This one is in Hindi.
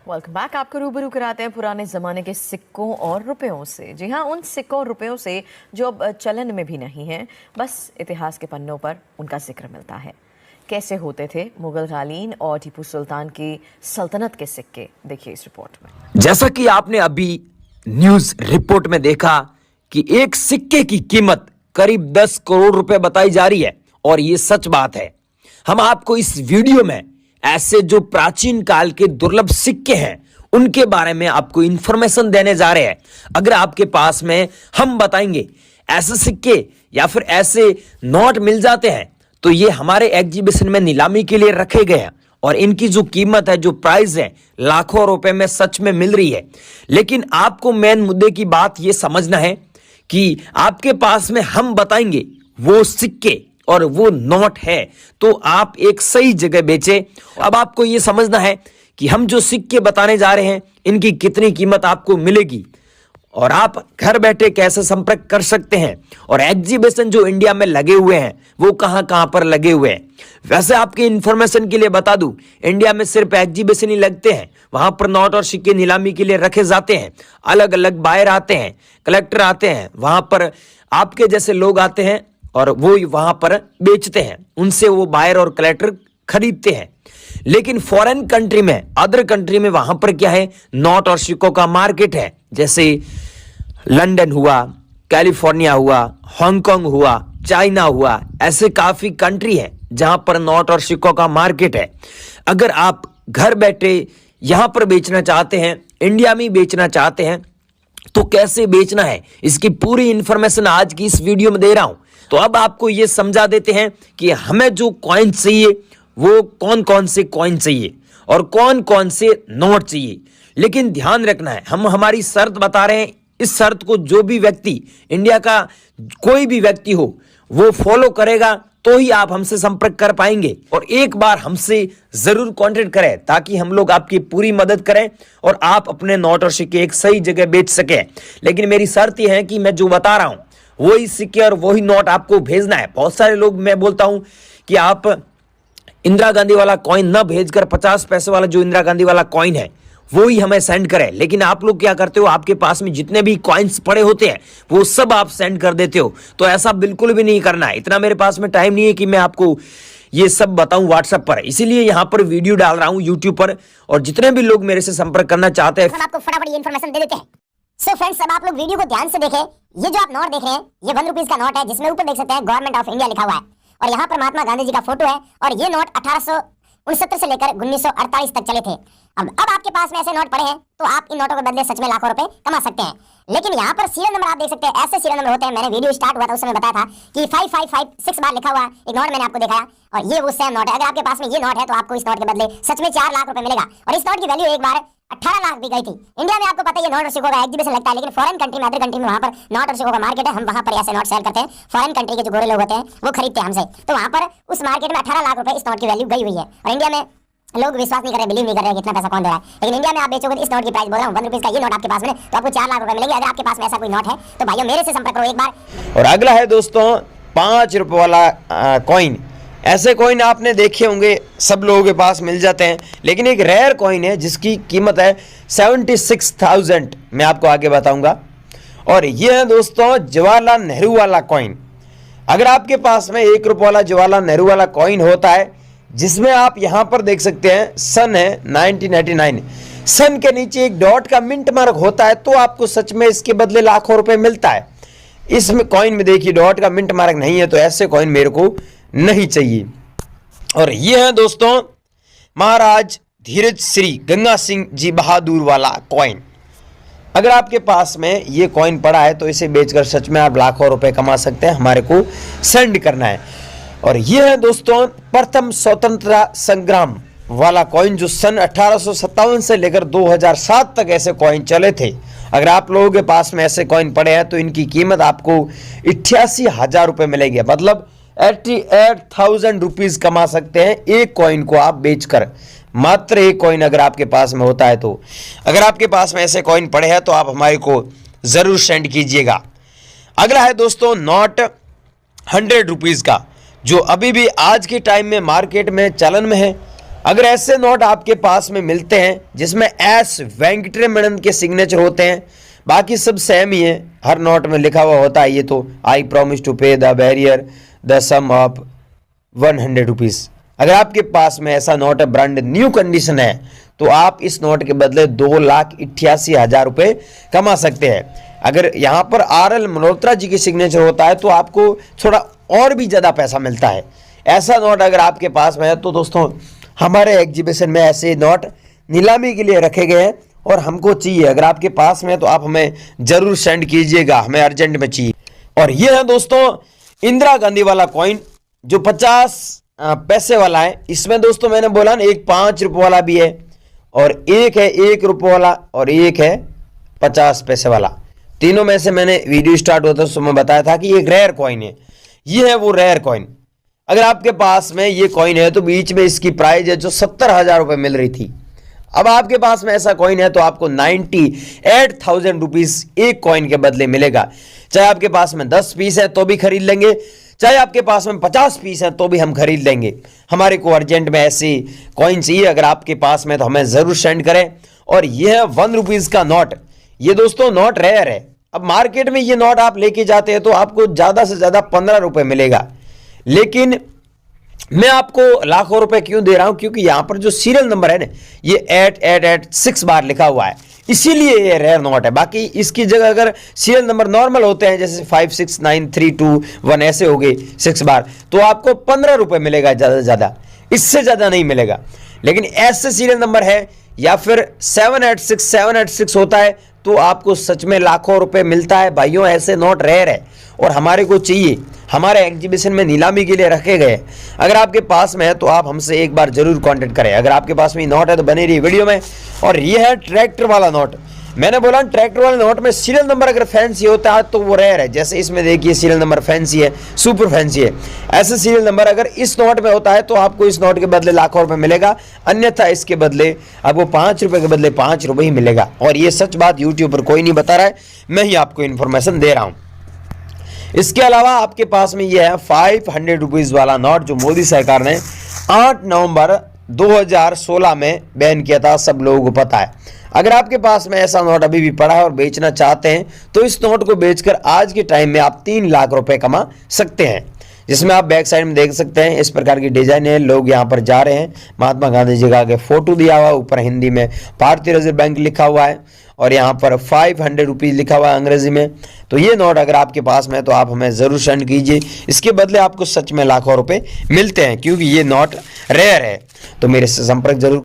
Welcome back. आपको रूबरू कराते हैं पुराने ज़माने के सिक्कों और रुपयों से। जी हाँ, उन सिक्कों और रुपयों से जो अब चलन में भी नहीं हैं, बस इतिहास के पन्नों पर उनका जिक्र मिलता है। कैसे होते थे मुगल कालीन और टीपू सुल्तान की सल्तनत के सिक्के, देखिए इस रिपोर्ट में। जैसा कि आपने अभी न्यूज रिपोर्ट में देखा कि एक सिक्के की कीमत करीब 10 करोड़ रुपए बताई जा रही है, और ये सच बात है। हम आपको इस वीडियो में ऐसे जो प्राचीन काल के दुर्लभ सिक्के हैं उनके बारे में आपको इंफॉर्मेशन देने जा रहे हैं। अगर आपके पास में हम बताएंगे ऐसे सिक्के या फिर ऐसे नोट मिल जाते हैं तो ये हमारे एग्जीबिशन में नीलामी के लिए रखे गए हैं, और इनकी जो कीमत है, जो प्राइस है, लाखों रुपए में सच में मिल रही है। लेकिन आपको मेन मुद्दे की बात यह समझना है कि आपके पास में हम बताएंगे वो सिक्के और वो नोट है तो आप एक सही जगह बेचे। अब आपको यह समझना है कि हम जो सिक्के बताने जा रहे हैं इनकी कितनी कीमत आपको मिलेगी, और आप घर बैठे कैसे संपर्क कर सकते हैं, और एग्जीबिशन जो इंडिया में लगे हुए हैं वो कहां कहां पर लगे हुए हैं। वैसे आपकी इंफॉर्मेशन के लिए बता दूं, इंडिया में सिर्फ एग्जीबिशन ही लगते हैं, वहां पर नोट और सिक्के नीलामी के लिए रखे जाते हैं। अलग अलग बायर आते हैं, कलेक्टर आते हैं, वहां पर आपके जैसे लोग आते हैं और वो वहां पर बेचते हैं, उनसे वो बायर और कलेक्टर खरीदते हैं। लेकिन फॉरेन कंट्री में, अदर कंट्री में वहां पर क्या है, नोट और सिक्कों का मार्केट है। जैसे लंदन हुआ, कैलिफोर्निया हुआ, हांगकांग हुआ, चाइना हुआ, ऐसे काफी कंट्री है जहां पर नोट और सिक्कों का मार्केट है। अगर आप घर बैठे यहां पर बेचना चाहते हैं, इंडिया में बेचना चाहते हैं, तो कैसे बेचना है इसकी पूरी इंफॉर्मेशन आज की इस वीडियो में दे रहा हूं। तो अब आपको यह समझा देते हैं कि हमें जो कॉइन चाहिए वो कौन कौन से कॉइन चाहिए और कौन कौन से नोट चाहिए। लेकिन ध्यान रखना है, हम हमारी शर्त बता रहे हैं। इस शर्त को जो भी व्यक्ति, इंडिया का कोई भी व्यक्ति हो, वो फॉलो करेगा तो ही आप हमसे संपर्क कर पाएंगे। और एक बार हमसे जरूर कांटेक्ट करें ताकि हम लोग आपकी पूरी मदद करें और आप अपने नोट और सिक्के एक सही जगह बेच सके। लेकिन मेरी शर्त यह है कि मैं जो बता रहा हूं वही सिक्के और वही नोट आपको भेजना है। बहुत सारे लोग, मैं बोलता हूं कि आप इंदिरा गांधी वाला कॉइन न भेजकर 50 पैसे वाला जो इंदिरा गांधी वाला कॉइन है वो ही हमें सेंड करें। लेकिन आप लोग क्या करते हो, आपके पास में जितने भी कॉइन्स पड़े होते हैं वो सब आप सेंड कर देते हो। तो ऐसा बिल्कुल भी नहीं करना है। इतना मेरे पास में टाइम नहीं है कि मैं आपको ये सब बताऊं व्हाट्सएप पर, इसीलिए यहां पर वीडियो डाल रहा हूं यूट्यूब पर, और जितने भी लोग मेरे से संपर्क करना चाहते हैं हम आपको फटाफट ये इन्फॉर्मेशन दे देते हैं। सो फ्रेंड्स, अब आप लोग वीडियो को ध्यान से देखें। ये जो आप नोट देख रहे हैं ये 1 रुपीज का नोट है, जिसमें ऊपर देख सकते हैं गवर्नमेंट ऑफ इंडिया लिखा हुआ है, और यहाँ पर महात्मा गांधी जी का फोटो है। और ये नोट 1869 से लेकर 1948 तक चले थे। अब आपके पास में ऐसे नोट पड़े हैं तो आप इन नोटों के बदले सच में लाखों रुपए कमा सकते हैं। लेकिन यहाँ पर सीरियल नंबर आप देख सकते हैं, ऐसे सीरियल नंबर होते हैं। मैंने वीडियो स्टार्ट हुआ था उस समय बताया था कि 5556 बार लिखा हुआ एक नोट मैंने आपको दिखाया, और ये वो सेम नोट है। अगर आपके पास में ये नोट है तो आपको इस नोट के बदले सच में 4 लाख रुपए मिलेगा, और इस नोट की वैल्यू एक बार 18 लाख भी गई थी। इंडिया में आपको पता है ये नोट और सिक्कों का एग्जीबिशन लगता है, लेकिन फॉरेन कंट्री में, अदर कंट्री में वहां पर नोट और सिक्कों का मार्केट है। हम वहां पर ऐसे नोट सेल करते हैं। फॉरेन कंट्री के जो गोरे लोग होते हैं वो खरीदते हैं हमसे, तो वहां पर उस मार्केट में 18 लाख रुपए इस नोट की वैल्यू गई हुई है। और इंडिया में लोग विश्वास नहीं कर रहे, बिलीव नहीं कर रहे कि इतना पैसा कौन दे रहा है। लेकिन इंडिया में आप बेचोगे, इस नोट की प्राइस बोल रहा हूं, 1 रुपीज का ये नोट आपके पास में तो आपको 4 लाख रुपए मिलेंगे। अगर आपके पास में ऐसा कोई नोट है तो भाइयों मेरे से संपर्क करो एक बार। और अगला है दोस्तों 5 रुपए वाला कॉइन। ऐसे कॉइन आपने देखे होंगे, सब लोगों के पास मिल जाते हैं, लेकिन एक रेयर कॉइन है जिसकी कीमत है 76,000, मैं आपको आगे बताऊंगा। और यह है दोस्तों जवाहरलाल नेहरू वाला कॉइन। अगर आपके पास में 1 रुपये वाला जवाहरलाल नेहरू वाला कॉइन होता है, जिसमें आप यहां पर देख सकते हैं सन है 1989, सन के नीचे एक डॉट का मिंट मार्क होता है, तो आपको सच में इसके बदले लाखों रुपए मिलता है। इसमें कॉइन में देखिए डॉट का मिंट मार्क नहीं है, तो ऐसे कॉइन मेरे को नहीं चाहिए। और यह है दोस्तों महाराज धीरज श्री गंगा सिंह जी बहादुर वाला कॉइन। अगर आपके पास में ये कॉइन पड़ा है तो इसे बेचकर सच में आप लाखों रुपए कमा सकते हैं। हमारे को सेंड करना है। और यह है दोस्तों प्रथम स्वतंत्रता संग्राम वाला कॉइन, जो सन 1857 से लेकर 2007 तक ऐसे कॉइन चले थे। अगर आप लोगों के पास में ऐसे कॉइन पड़े हैं तो इनकी कीमत आपको 88,000 रुपए मिलेगी, मतलब 88,000 रुपीज कमा सकते हैं एक कॉइन को आप बेचकर। मात्र एक कॉइन अगर आपके पास में होता है तो। अगर आपके पास में ऐसे कॉइन पड़े हैं तो आप हमारे को जरूर सेंड कीजिएगा। अगला है दोस्तों नोट 100 रुपीज का, जो अभी भी आज के टाइम में मार्केट में चलन में है। अगर ऐसे नोट आपके पास में मिलते हैं जिसमें एस वेंकटरमणन के सिग्नेचर होते हैं, बाकी सब सेम ही है, हर नोट में लिखा हुआ होता है ये तो I promise to pay the bearer the sum of 100 rupees. अगर आपके पास में ऐसा नोट है, ब्रांड न्यू कंडीशन है, तो आप इस नोट के बदले 2,88,000 रुपए कमा सकते हैं। अगर यहां पर RL मल्होत्रा जी की सिग्नेचर होता है तो आपको थोड़ा और भी ज्यादा पैसा मिलता है। ऐसा नोट अगर आपके पास में है तो दोस्तों हमारे एग्जीबिशन में ऐसे नोट नीलामी के लिए रखे गए हैं और हमको चाहिए। अगर आपके पास में है तो आप हमें जरूर सेंड कीजिएगा, हमें अर्जेंट में चाहिए। और ये है दोस्तों इंदिरा गांधी वाला कॉइन जो 50 पैसे वाला है। इसमें दोस्तों मैंने बोला ना, एक 5 रुपए वाला भी है और एक है 1 रुपए वाला और एक है 50 पैसे वाला। तीनों में से मैंने वीडियो स्टार्ट होता तो मैं बताया था कि ये रेयर कॉइन है, ये है वो रेयर कॉइन। अगर आपके पास में ये कॉइन है तो बीच में इसकी प्राइस है जो 70,000 रुपए मिल रही थी, अब आपके पास में ऐसा कॉइन है तो आपको 98,000 रुपीज एक कॉइन के बदले मिलेगा। चाहे आपके पास में 10 पीस है तो भी खरीद लेंगे, चाहे आपके पास में 50 पीस है तो भी हम खरीद लेंगे। हमारे को अर्जेंट में ऐसी कॉइन चाहिए, अगर आपके पास में तो हमें जरूर सेंड करें। और यह है 1 रुपीज का नोट। ये दोस्तों नोट रेयर है। अब मार्केट में ये नोट आप लेके जाते हैं तो आपको ज्यादा से ज्यादा 15 रुपए मिलेगा, लेकिन मैं आपको लाखों रुपए क्यों दे रहा हूं, क्योंकि यहां पर जो सीरियल नंबर है ना ये 88886 बार लिखा हुआ है, इसीलिए ये रेयर नोट है। बाकी इसकी जगह अगर सीरियल नंबर नॉर्मल होते हैं जैसे 569321 ऐसे हो गए 6 बार, तो आपको 15 रुपए मिलेगा ज्यादा से ज्यादा, इससे ज्यादा नहीं मिलेगा। लेकिन ऐसे सीरियल नंबर है या फिर 786786 होता है तो आपको सच में लाखों रुपए मिलता है। भाइयों ऐसे नोट रेयर है और हमारे को चाहिए, हमारे एग्जीबिशन में नीलामी के लिए रखे गए। अगर आपके पास में है तो आप हमसे एक बार जरूर कांटेक्ट करें। अगर आपके पास में नोट है तो बने रही वीडियो में। और ये है ट्रैक्टर वाला नोट। मैंने बोला ट्रैक्टर वाले नोट में सीरियल नंबर अगर फैंसी होता है तो वो रेयर है। जैसे इसमें देखिए सीरियल नंबर फैंसी है, सुपर फैंसी है। ऐसे सीरियल नंबर अगर इस नोट में होता है तो आपको इस नोट के बदले लाखों रुपए मिलेगा, अन्यथा इसके बदले आपको 5 रुपए के बदले 5 रुपए ही मिलेगा। और ये सच बात यूट्यूब पर कोई नहीं बता रहा है, मैं ही आपको इन्फॉर्मेशन दे रहा हूं। इसके अलावा आपके पास में यह है 500 रुपीज वाला नोट जो मोदी सरकार ने 8 नवंबर 2016 में बैन किया था, सब लोगों को पता है। अगर आपके पास में ऐसा नोट अभी भी पड़ा है और बेचना चाहते हैं तो इस नोट को बेचकर आज के टाइम में आप 3 लाख रुपए कमा सकते हैं। जिसमें आप बैक साइड में देख सकते हैं इस प्रकार की डिजाइन है, लोग यहाँ पर जा रहे हैं, महात्मा गांधी जी का आगे फोटो दिया हुआ, ऊपर हिंदी में भारतीय रिजर्व बैंक लिखा हुआ है और यहाँ पर 500 रुपीज लिखा हुआ है अंग्रेजी में। तो ये नोट अगर आपके पास में है तो आप हमें जरूर सेंड कीजिए, इसके बदले आपको सच में लाखों रुपए मिलते हैं, क्योंकि ये नोट रेयर है। तो मेरे से संपर्क जरूर